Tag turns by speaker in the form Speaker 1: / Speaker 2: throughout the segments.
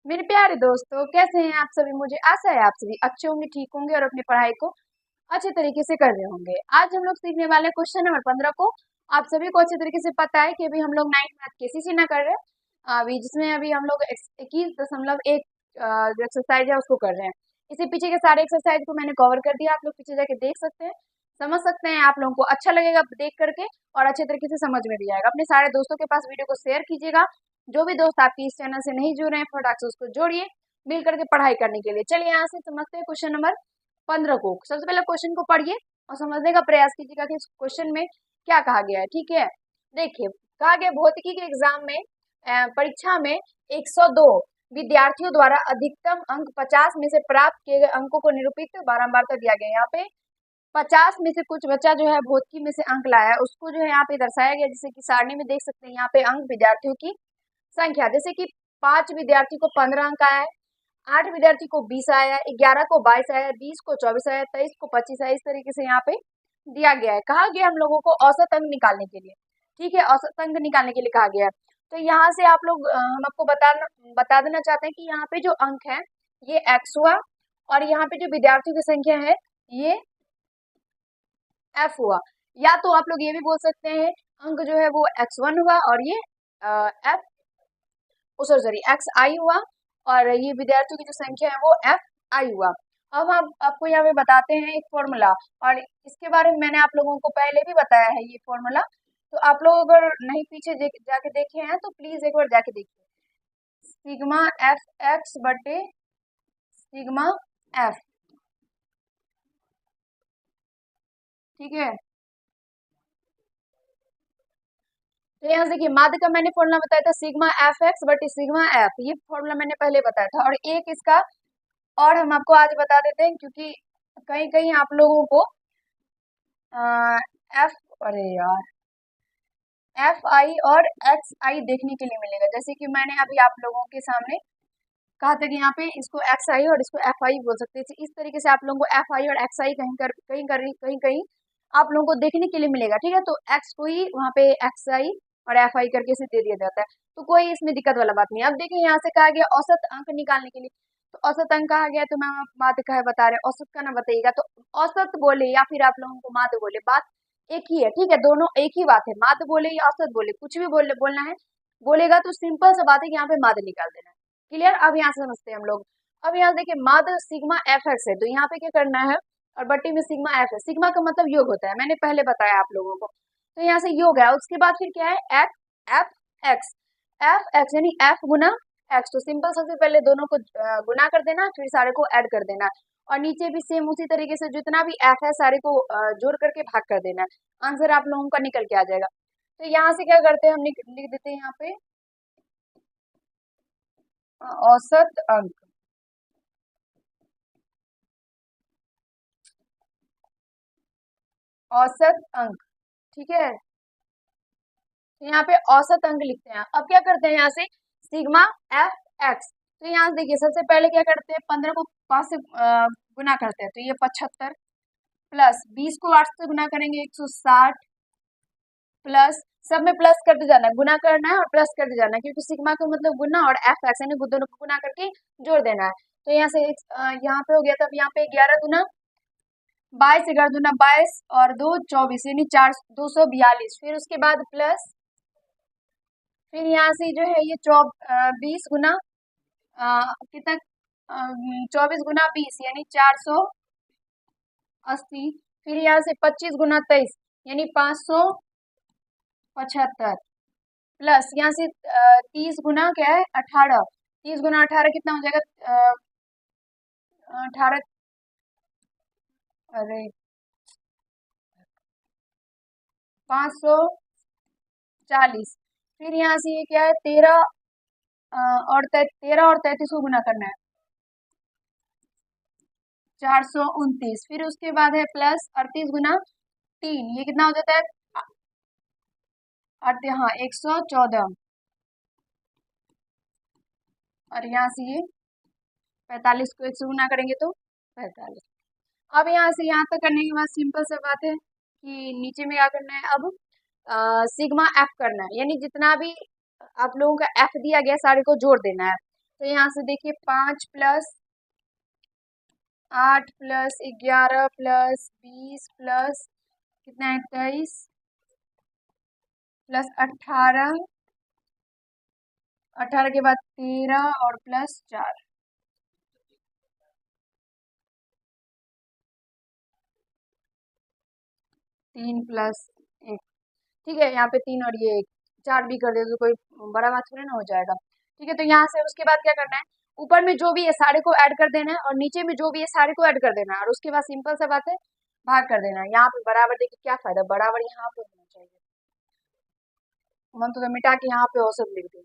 Speaker 1: मेरे प्यारे दोस्तों, कैसे हैं आप सभी। मुझे आशा है आप सभी अच्छे होंगे, ठीक होंगे और अपनी पढ़ाई को अच्छे तरीके से कर रहे होंगे। आज हम लोग सीखने वाले हैं क्वेश्चन नंबर 15 को। आप सभी को अच्छे तरीके से पता है कि अभी हम लोग 9th मैथ केसीसी ना कर रहे हैं, अभी जिसमें अभी हम लोग 21.1 जो एक्सरसाइज है उसको कर रहे हैं। इससे पीछे के सारे एक्सरसाइज को मैंने कवर कर दिया, आप लोग पीछे जाके देख सकते हैं, समझ सकते हैं। आप लोगों को अच्छा लगेगा देख करके और अच्छे तरीके से समझ में भी आएगा। अपने सारे दोस्तों के पास वीडियो को शेयर कीजिएगा। जो भी दोस्त आपके इस चैनल से नहीं जुड़ रहे हैं, फटाक से उसको जोड़िए मिल करके पढ़ाई करने के लिए। चलिए यहाँ से समझते हैं क्वेश्चन नंबर 15 को। सबसे पहले क्वेश्चन को पढ़िए और समझने का प्रयास कीजिएगा कि इस क्वेश्चन में क्या कहा गया है। ठीक है, देखिए कहा गया भौतिकी के एग्जाम में परीक्षा में 102 विद्यार्थियों द्वारा अधिकतम अंक 50 में से प्राप्त किए गए अंकों को निरूपित बारंबारता दिया गया है। यहाँ पे 50 में से कुछ बच्चा जो है भौतिकी में से अंक लाया है, उसको जो है यहाँ पे दर्शाया गया, जैसे कि सारणी में देख सकते हैं। यहाँ पे अंक विद्यार्थियों की संख्या, जैसे कि 5 विद्यार्थी को 15 अंक आया है, 8 विद्यार्थी को 20 आया है, 11 को 22 आया है, 20 को 24 आया है, 23 को 25 आया है। इस तरीके से यहाँ पे दिया गया है। कहा गया हम लोगों को औसत अंक निकालने के लिए। ठीक है, औसत अंक निकालने के लिए कहा गया है। तो यहाँ से आप लोग हम आपको बता देना चाहते हैं कि यहाँ पे जो अंक है ये x हुआ और यहाँ पे जो विद्यार्थियों की संख्या है ये f हुआ। या तो आप लोग ये भी बोल सकते हैं अंक जो है वो x1 हुआ और ये f सॉरी xi हुआ और ये विद्यार्थियों की जो संख्या है वो fi हुआ। अब हम आपको यहाँ पे बताते हैं एक फॉर्मूला, और इसके बारे में मैंने आप लोगों को पहले भी बताया है ये फॉर्मूला। तो आप लोग अगर नहीं पीछे जाके देखे हैं तो प्लीज एक बार जाके देखिए। सिग्मा एफ एक्स बटे सिग्मा एफ। ठीक है, तो यहाँ से देखिए माध्य का मैंने फॉर्मूला बताया था सिग्मा एफ एक्स बटे सिग्मा एफ, ये फॉर्मूला मैंने पहले बताया था। और एक इसका और हम आपको आज बता देते हैं, क्योंकि कहीं कहीं आप लोगों को एफ अरे यार एफ आई और एक्स आई देखने के लिए मिलेगा। जैसे कि मैंने अभी आप लोगों के सामने कहा था कि यहाँ पे इसको एक्स आई और इसको एफ आई बोल सकते हैं। इस तरीके से आप लोगों को एफ आई और एक्स आई कहीं आप लोगों को देखने के लिए मिलेगा। ठीक है, तो एक्स को ही वहाँ पे एक्स आई और एफ आई करके से दे दिया जाता है, तो कोई इसमें दिक्कत वाला बात नहीं है। अब देखिए यहाँ से कहा गया औसत अंक निकालने के लिए, तो औसत अंक कहा गया, तो मैं माध्य का है बता रहे औसत का ना बताइएगा। तो औसत बोले या फिर आप लोगों को माध्य बोले, बात एक ही है। ठीक है, दोनों एक ही बात है। माध्य बोले या औसत बोले, कुछ भी बोलना है बोलेगा तो सिंपल सा बात है कि यहाँ पे माध्य निकाल देना है। क्लियर, अब यहाँ से समझते हैं हम लोग। अब यहाँ देखिए माध्य सिग्मा एफ एक्स है, तो यहाँ पे क्या करना है, और बट्टी में सिग्मा एफ है। सिग्मा का मतलब योग होता है, मैंने पहले बताया आप लोगों को। तो यहाँ से योग है, उसके बाद फिर क्या है एफ एक्स यानी एफ गुना एक्स। तो सिंपल सबसे पहले दोनों को गुना कर देना, फिर सारे को ऐड कर देना, और नीचे भी सेम उसी तरीके से जितना भी एफ है सारे को जोड़ करके भाग कर देना। आंसर आप लोगों का निकल के आ जाएगा। तो यहाँ से क्या करते हैं, हम लिख देते हैं यहाँ पे औसत अंक। औसत अंक, ठीक है, तो यहाँ पे औसत अंक लिखते हैं। अब क्या करते हैं यहाँ से सिग्मा एफ एक्स। तो यहाँ से देखिए सबसे पहले क्या करते हैं, 15 को 5 से गुना करते हैं, तो ये 75 प्लस 20 को 8 से गुना करेंगे 160 प्लस, सब में प्लस करते जाना है, गुना करना है और प्लस करते जाना है, क्योंकि सिग्मा का मतलब गुना और एफ एक्स यानी दोनों को गुना करके जोड़ देना है। तो यहाँ से यहाँ पे हो गया, तब यहाँ पे 11 गुना 22, 11 दूना 22 और 2 24 यानी 4 242। फिर उसके बाद प्लस, फिर यहाँ से जो है ये 20 गुना कितना 24 गुना 20 यानी 480। फिर यहाँ से 25 गुना 23 यानी 575 प्लस यहाँ से 30 गुना क्या है 18, 30 गुना 18 कितना हो जाएगा 18 अरे 540। फिर यहाँ से ये क्या है 13 और 33 को गुना करना है 429। फिर उसके बाद है प्लस 38 गुना 3, ये कितना हो जाता है हाँ 114। और यहाँ से ये 45 को 1 से गुना करेंगे तो 45। अब यहाँ से यहाँ तक करने के बाद सिंपल सा बात है कि नीचे में क्या करना है, अब सिग्मा एफ करना है, यानी जितना भी आप लोगों का एफ दिया गया सारे को जोड़ देना है। तो यहाँ से देखिए 5 प्लस 8 प्लस 11 प्लस 20 प्लस कितना है 23 प्लस 18, 18 के बाद 13 और प्लस 4, 3 प्लस 1। ठीक है, यहाँ पे 3 और ये 1, 4 भी कर दे तो कोई बड़ा बात थोड़ी ना हो जाएगा। ठीक है, तो यहाँ से उसके बाद क्या करना है, ऊपर में जो भी है सारे को ऐड कर देना है और नीचे में जो भी है सारे को ऐड कर देना है और उसके बाद सिंपल सा बात है भाग कर देना है। यहाँ पे बराबर देखिए क्या फायदा, बराबर यहाँ पे होना चाहिए, मन तो मिटा के यहाँ पे औसत लिख दें।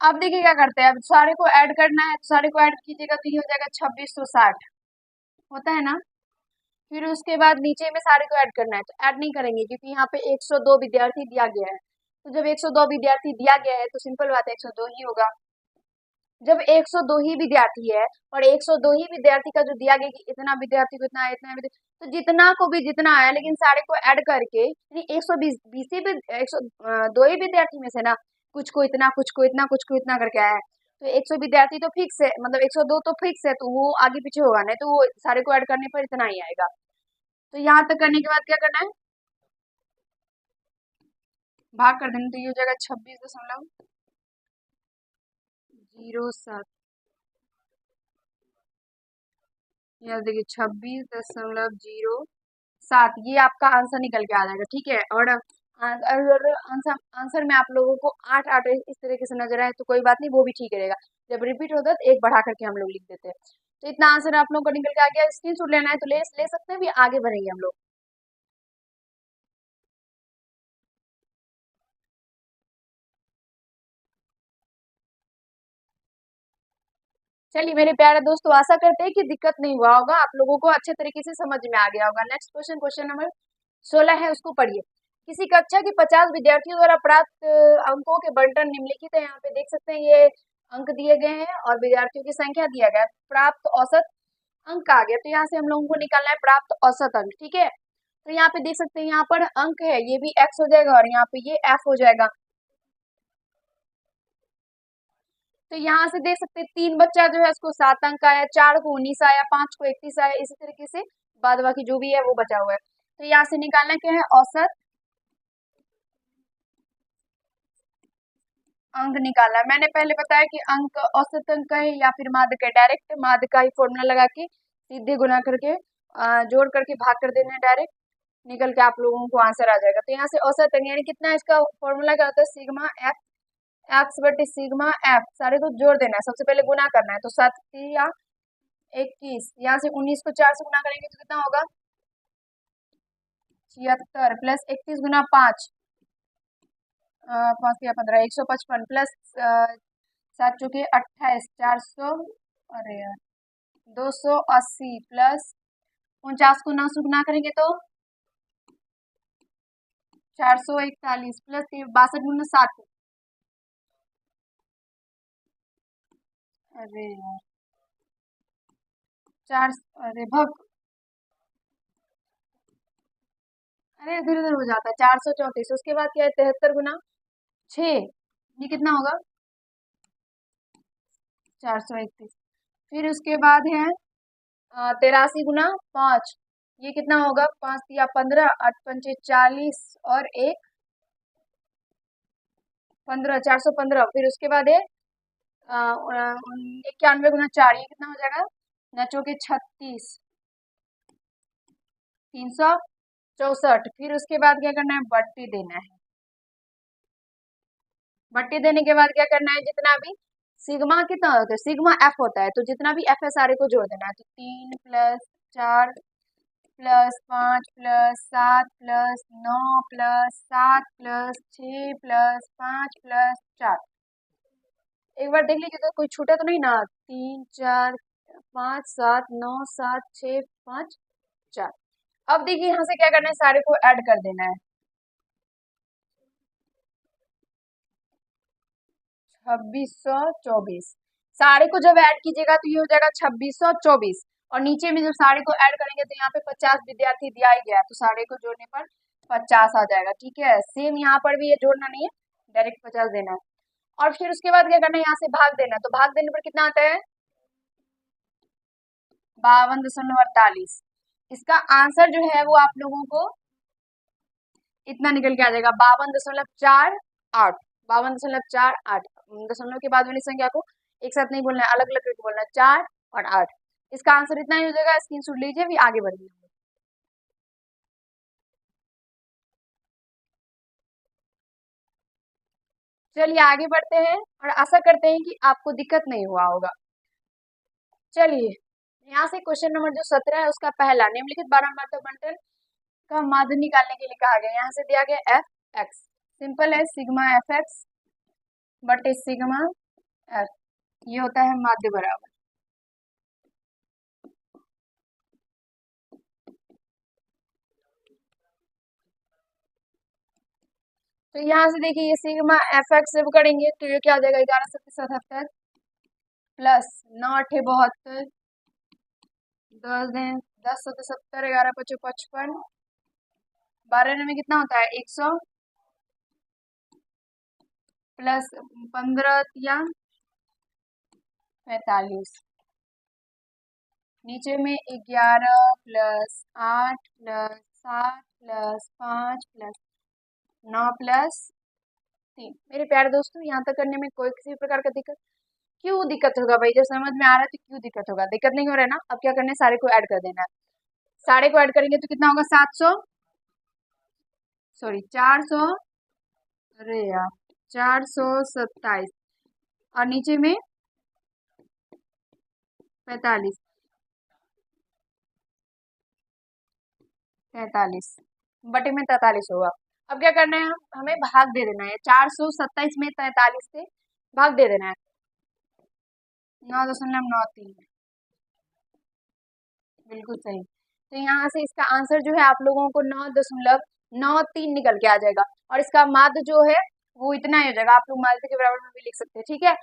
Speaker 1: अब देखिए क्या करते हैं, अब सारे को ऐड करना है, तो सारे को ऐड कीजिएगा तो ये हो जाएगा 2660 होता है ना। फिर उसके बाद नीचे में सारे को ऐड करना है, तो ऐड नहीं करेंगे क्योंकि यहाँ पे 102 विद्यार्थी दिया गया है। तो जब 102 विद्यार्थी दिया गया है तो सिंपल बात है 102 ही होगा। जब 102 ही विद्यार्थी है और 102 ही विद्यार्थी का जो दिया गया कि इतना विद्यार्थी को इतना इतना तो जितना को भी जितना आया, लेकिन सारे को ऐड करके यानी 120 बीस ही 102 ही विद्यार्थी में से ना कुछ को इतना कुछ को इतना कुछ को इतना करके आया है। तो 100 विद्यार्थी तो फिक्स है, मतलब 102 तो फिक्स है, तो वो आगे पीछे होगा नहीं, तो वो सारे को ऐड करने पर इतना ही आएगा। तो यहाँ तक करने के बाद क्या करना है, भाग कर देना, तो ये हो जाएगा 26.07। यहाँ देखिए 26.07, ये आपका आंसर निकल के आ जाएगा। ठीक है, और अगर आंसर में आप लोगों को 8 8 इस तरीके से नजर आए तो कोई बात नहीं, वो भी ठीक रहेगा। जब रिपीट होता है तो एक बढ़ा करके हम लोग लिख देते हैं। तो इतना आंसर आप लोगों को निकल के आ गया, स्क्रीनशॉट लेना है तो ले सकते हैं, भी आगे बढ़ेंगे हम लोग। चलिए मेरे प्यारे दोस्तों, आशा करते हैं कि दिक्कत नहीं हुआ होगा, आप लोगों को अच्छे तरीके से समझ में आ गया होगा। नेक्स्ट क्वेश्चन, क्वेश्चन नंबर 16 है, उसको पढ़िए। किसी कक्षा के 50 विद्यार्थियों द्वारा प्राप्त अंकों के बंटन निम्नलिखित है। यहाँ पे देख सकते हैं ये अंक दिए गए हैं और विद्यार्थियों की संख्या दिया गया है, प्राप्त औसत अंक आ गया। तो यहाँ से हम लोगों को निकालना है प्राप्त औसत अंक। ठीक है, तो यहाँ पे देख सकते हैं यहाँ पर अंक है, ये भी x हो जाएगा और यहाँ पे ये f हो जाएगा। तो यहाँ से देख सकते हैं 3 बच्चा जो है उसको 7 अंक आया, 4 को 19 आया, 5 को 31 आया, इसी तरीके से बाद बाकी जो भी है वो बचा हुआ है। तो यहाँ से निकालना क्या है, औसत अंक निकालना है। मैंने पहले बताया कि अंक औसत अंक है या फिर माध्य का, डायरेक्ट माध्य का ही फॉर्मूला लगा के सीधे गुना करके जोड़ करके भाग कर देना है, डायरेक्ट निकल के आप लोगों को आंसर आ जाएगा। तो यहाँ से औसत अंक यानी कितना, इसका फॉर्मूला क्या होता है, सिग्मा एफ एक्स बटे सिग्मा एफ, सारे को जोड़ देना है, सबसे पहले गुना करना है। तो 7 या 21, यहाँ से 19 को 4 से गुना करेंगे तो कितना होगा 76 प्लस 31 गुना 5, 5 या 15, 155 प्लस 7 चौके 28, 400, अरे यार 280 प्लस 49 को 9 से गुना करेंगे तो 441 प्लस 62 गुना 7, अरे यार 4, अरे भग, अरे इधर उधर हो जाता है, 434। उसके बाद क्या है 73 गुना 6, ये कितना होगा 431। फिर उसके बाद है 83 गुना 5, ये कितना होगा 5 या 15, 8 पंचे 40 और 1 15, 415। फिर उसके बाद है 91 गुना 4, ये कितना हो जाएगा नचो के 36, 364। फिर उसके बाद क्या करना है, बट्टी देना है। बट्टी देने के बाद क्या करना है, जितना भी सिग्मा कितना होता है, सिग्मा एफ होता है, तो जितना भी एफ है सारे को जोड़ देना है। तो 3 plus 4 plus 5 plus 7 plus 9 plus 7 plus 6 plus 5 plus 4, एक बार देख लीजिए तो कोई छूटा तो नहीं ना, 3 4 5 7 9 7 6 5 4। अब देखिए यहाँ से क्या करना है, सारे को ऐड कर देना है, 2624। सारे को जब ऐड कीजिएगा तो ये हो जाएगा 2624, और नीचे में जब सारे को ऐड करेंगे तो यहाँ पे 50 विद्यार्थी दिया ही गया, तो सारे को जोड़ने पर 50 आ जाएगा। ठीक है, सेम यहाँ पर भी ये जोड़ना नहीं है, डायरेक्ट 50 देना है। और फिर उसके बाद क्या करना है, यहाँ से भाग देना, तो भाग देने पर कितना आता है 52.48। इसका आंसर जो है वो आप लोगों को इतना निकल के आ जाएगा 52.48। 52.48। दशमलव के बाद वाली संख्या को एक साथ नहीं बोलना है, अलग अलग करके बोलना है, 4 और 8। इसका आंसर इतना ही हो जाएगा। स्क्रीनशॉट लीजिए, भी आगे बढ़िए। चलिए आगे बढ़ते हैं और आशा करते हैं कि आपको दिक्कत नहीं हुआ होगा। चलिए यहाँ से क्वेश्चन नंबर जो 17 है उसका पहला, निम्नलिखित बारंबारता बंटन का माध्य निकालने के लिए कहा गया। यहाँ से दिया गया एफ एक्स, सिंपल है, सिग्मा एफ एक्स बटे सिग्मा एफ, ये होता है माध्य बराबर। तो यहाँ से देखिए ये सिग्मा एफ एक्स जब करेंगे तो ये क्या आ जाएगा 1177 प्लस 9 8 72, 10 7 70, 11 5 55, 12 में कितना होता है 100 प्लस 15 या 45, नीचे में 11 plus 8 plus 7 plus 5 plus 9 plus 3। मेरे प्यारे दोस्तों यहाँ तक करने में कोई किसी प्रकार का दिक्कत, क्यों दिक्कत होगा भाई, जब समझ में आ रहा है तो क्यों दिक्कत होगा, दिक्कत नहीं हो रहा है ना। अब क्या करना है, सारे को ऐड कर देना है। सारे को ऐड करेंगे तो कितना होगा 700, सॉरी 400, अरे यार 427, और नीचे में 45, 43 बटे में 43 होगा। अब क्या करना है, हमें भाग दे देना है, 427 में 43 से भाग दे देना है, 9.93, बिल्कुल सही। तो यहाँ से इसका आंसर जो है आप लोगों को 9.93 निकल के आ जाएगा, और इसका माध्य जो है वो इतना ही हो जाएगा। आप लोग माध्य के बराबर में भी लिख सकते हैं, ठीक है।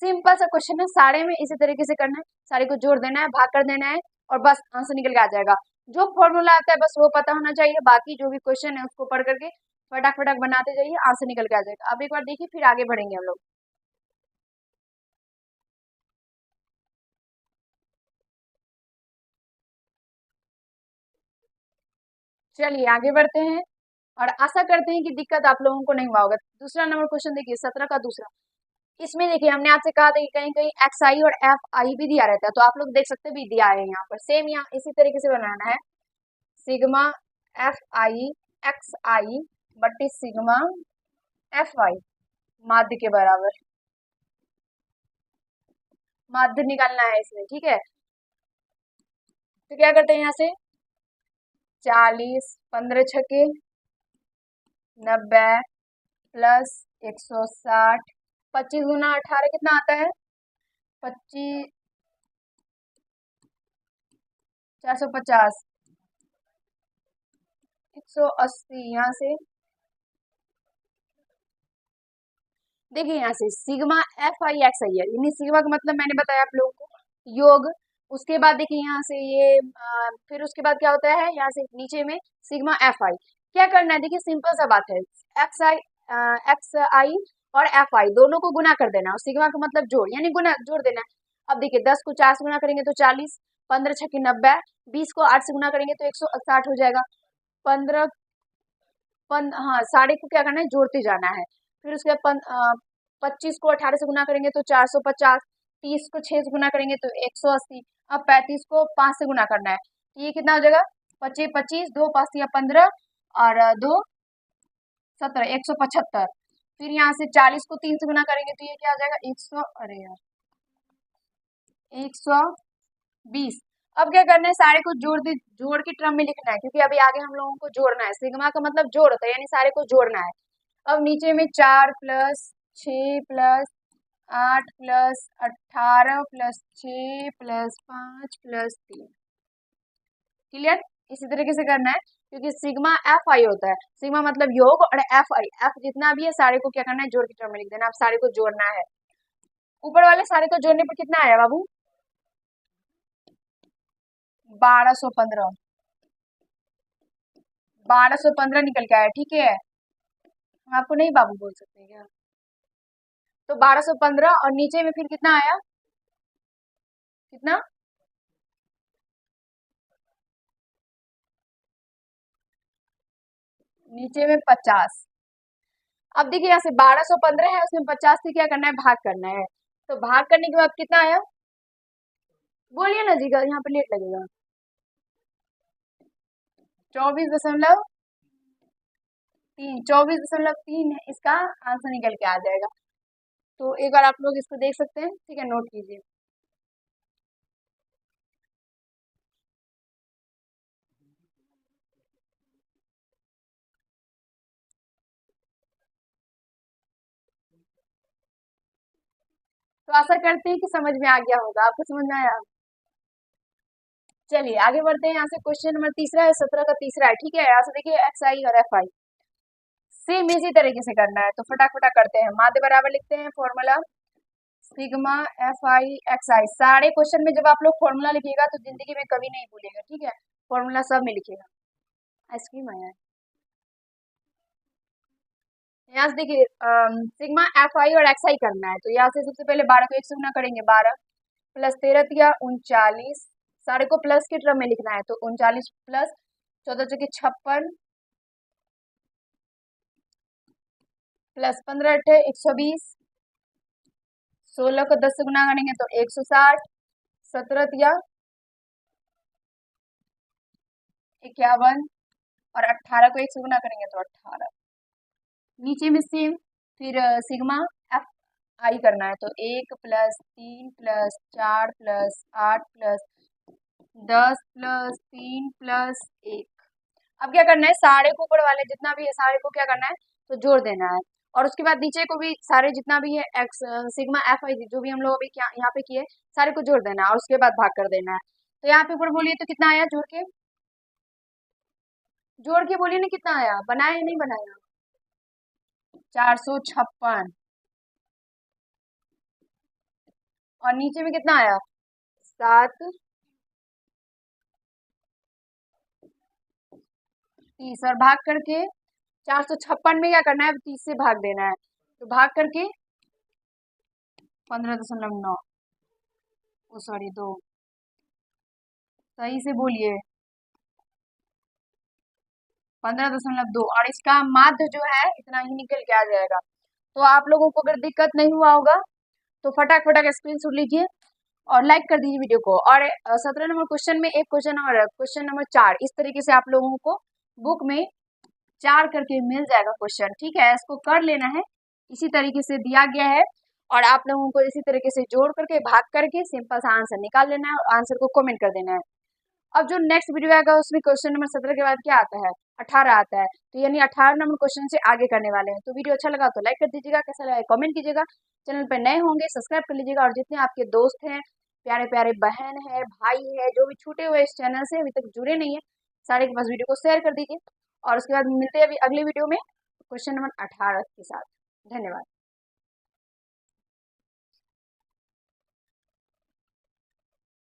Speaker 1: सिंपल सा क्वेश्चन है, सारे में इसी तरीके से करना है, सारे को जोड़ देना है, भाग कर देना है, और बस आंसर निकल के आ जाएगा। जो फॉर्मूला आता है बस वो पता होना चाहिए, बाकी जो भी क्वेश्चन है उसको पढ़ करके फटाक फटाक बनाते जाइए, आंसर निकल के आ जाएगा। अब एक बार देखिए, फिर आगे बढ़ेंगे हम लोग। चलिए आगे बढ़ते हैं और आशा करते हैं कि दिक्कत आप लोगों को नहीं हुआ होगा। दूसरा नंबर क्वेश्चन देखिए, 17 का दूसरा। इसमें देखिए हमने आपसे कहा था कि कहीं कहीं एक्स आई और एफ आई भी दिया रहता है, तो आप लोग देख सकते भी दिया है यहाँ पर, सेम यहाँ इसी तरीके से बनाना है, sigma F I X I बट्टी सिग्मा एफ आई माध्य के बराबर, माध्य निकालना है इसमें, ठीक है। तो क्या करते हैं यहाँ से 40 15 छके 90 प्लस 160, 25 गुना 18 कितना आता है 25, 450, 180। यहाँ से देखिए, यहाँ से सिग्मा एफ आई एक्स आई है, यानी सिग्मा का मतलब मैंने बताया आप लोगों को योग। उसके बाद देखिए यहाँ से ये फिर उसके बाद क्या होता है, यहाँ से नीचे में सिग्मा एफ आई। क्या करना है, देखिए सिंपल सा बात है, एक्स आई और एफ आई दोनों को गुना कर देना, और सिग्मा का मतलब जोड़, यानी गुना जोड़ देना है। अब देखिए 10 को 4 से गुना करेंगे तो 40, 15 छक्के 90, 20 को 8 से गुना करेंगे तो 160 हो जाएगा, 15 हाँ सारे को क्या करना है, जोड़ते जाना है। फिर उसके बाद 25 को 18 से गुना करेंगे तो 450, 30 को 6 से गुना करेंगे तो 180, अब 35 को 5 से गुना करना है, तो ये कितना हो जाएगा 25 25, 2 5 या 15, और 2 17, 175। फिर यहाँ से 40 को 3 से गुना करेंगे तो ये क्या हो जाएगा 100, अरे यार 120। अब क्या करना है, सारे को जोड़ के क्रम में लिखना है, क्योंकि अभी आगे हम लोगों को जोड़ना है। सिग्मा का मतलब जोड़ होता है, यानी सारे को जोड़ना है। अब नीचे में 4 plus 6 plus 8 plus 18 plus 6 plus 5 plus 3, clear. इसी तरीके से करना है, क्योंकि सिग्मा एफ आई होता है, सिग्मा मतलब योग, और एफ आई एफ जितना भी है सारे को क्या करना है, जोड़ के क्रम में लिख देना। अब सारे को जोड़ना है, ऊपर वाले सारे को जोड़ने पर कितना आया बाबू 1215, 1215 निकल के आया, ठीक है। हम आपको नहीं बाबू बोल सकते क्या, तो 1215 और नीचे में फिर कितना आया, कितना, नीचे में 50। अब देखिए यहाँ से 1215 है, उसमें 50 से क्या करना है, भाग करना है। तो भाग करने के बाद कितना आया, बोलिए ना जी, यहाँ पे लेट लगेगा। 24.3, 24.3 है इसका आंसर निकल के आ जाएगा। तो एक बार आप लोग इसको देख सकते हैं, ठीक है, नोट कीजिए। तो आशा करते हैं कि समझ में आ गया होगा, आपको समझ में आया। चलिए आगे बढ़ते हैं, यहाँ से क्वेश्चन नंबर तीसरा है, 17 का तीसरा है, ठीक है। यहाँ से देखिए एक्स आई और एफ आई सेम इसी तरीके से करना है, तो फटाफटा करते हैं। माध्य बराबर लिखते हैं, formula sigma F I X I. सारे क्वेश्चन में जब आप लोग फॉर्मूला लिखिएगा तो जिंदगी में कभी नहीं भूलेगा, ठीक है, फॉर्मूला सब में लिखिएगा। आइसक्रीम आया है यहाँ से, देखिए सिग्मा एफ आई और एक्स आई करना है। तो यहाँ से सबसे पहले 12 को 1 से गुना करेंगे, 12 प्लस 13 या 39, सारे को प्लस के क्रम में लिखना है। तो 39 प्लस 14 चौके 56 प्लस 15 अठे 120, 16 को 10 से गुना करेंगे तो 160, 17 या 51 और 18 को 1 से गुना करेंगे तो 18। नीचे में सेम फिर सिग्मा एफ आई करना है। तो 1 plus 3 plus 4 plus 8 plus 10 plus 3 plus 1। अब क्या करना है, सारे को ऊपर वाले जितना भी है सारे को क्या करना है, तो जोड़ देना है। और उसके बाद नीचे को भी सारे जितना भी है एक्स सिग्मा एफ आई जो भी हम लोग अभी क्या यहाँ पे किए, सारे को जोड़ देना है और उसके बाद भाग कर देना है। तो यहाँ पे ऊपर बोलिए तो कितना आया, जोड़ के, जोड़ के बोलिए ना कितना आया, बनाया या नहीं बनाया, 456। और नीचे में कितना आया, 7 30 और भाग करके 456 में क्या करना है, 30 से भाग देना है। तो भाग करके 15.9, ओ सॉरी 2, सही से बोलिए, 15.2। और इसका माध्य जो है इतना ही निकल के आ जाएगा। तो आप लोगों को अगर दिक्कत नहीं हुआ होगा तो फटाक फटाक स्क्रीनशॉट लीजिए और लाइक कर दीजिए वीडियो को। और 17 नंबर क्वेश्चन में एक क्वेश्चन और है, क्वेश्चन नंबर 4, इस तरीके से आप लोगों को बुक में 4 करके मिल जाएगा क्वेश्चन, ठीक है, इसको कर लेना है, इसी तरीके से दिया गया है। और आप लोगों को इसी तरीके से जोड़ करके भाग करके सिंपल सा आंसर निकाल लेना है और आंसर को कमेंट कर देना है। अब जो नेक्स्ट वीडियो आएगा उसमें क्वेश्चन नंबर 17 के बाद क्या आता है, 18 आता है। तो यानी 18 नंबर क्वेश्चन से आगे करने वाले हैं। तो वीडियो अच्छा लगा तो लाइक कर दीजिएगा, कैसा लगा कमेंट कीजिएगा, चैनल पर नए होंगे सब्सक्राइब कर लीजिएगा। और जितने आपके दोस्त हैं, प्यारे प्यारे बहन है, भाई है, जो भी छूटे हुए इस चैनल से अभी तक जुड़े नहीं है, सारे के पास वीडियो को शेयर कर दीजिए। और उसके बाद मिलते हैं अभी अगले वीडियो में क्वेश्चन नंबर 18 के साथ। धन्यवाद।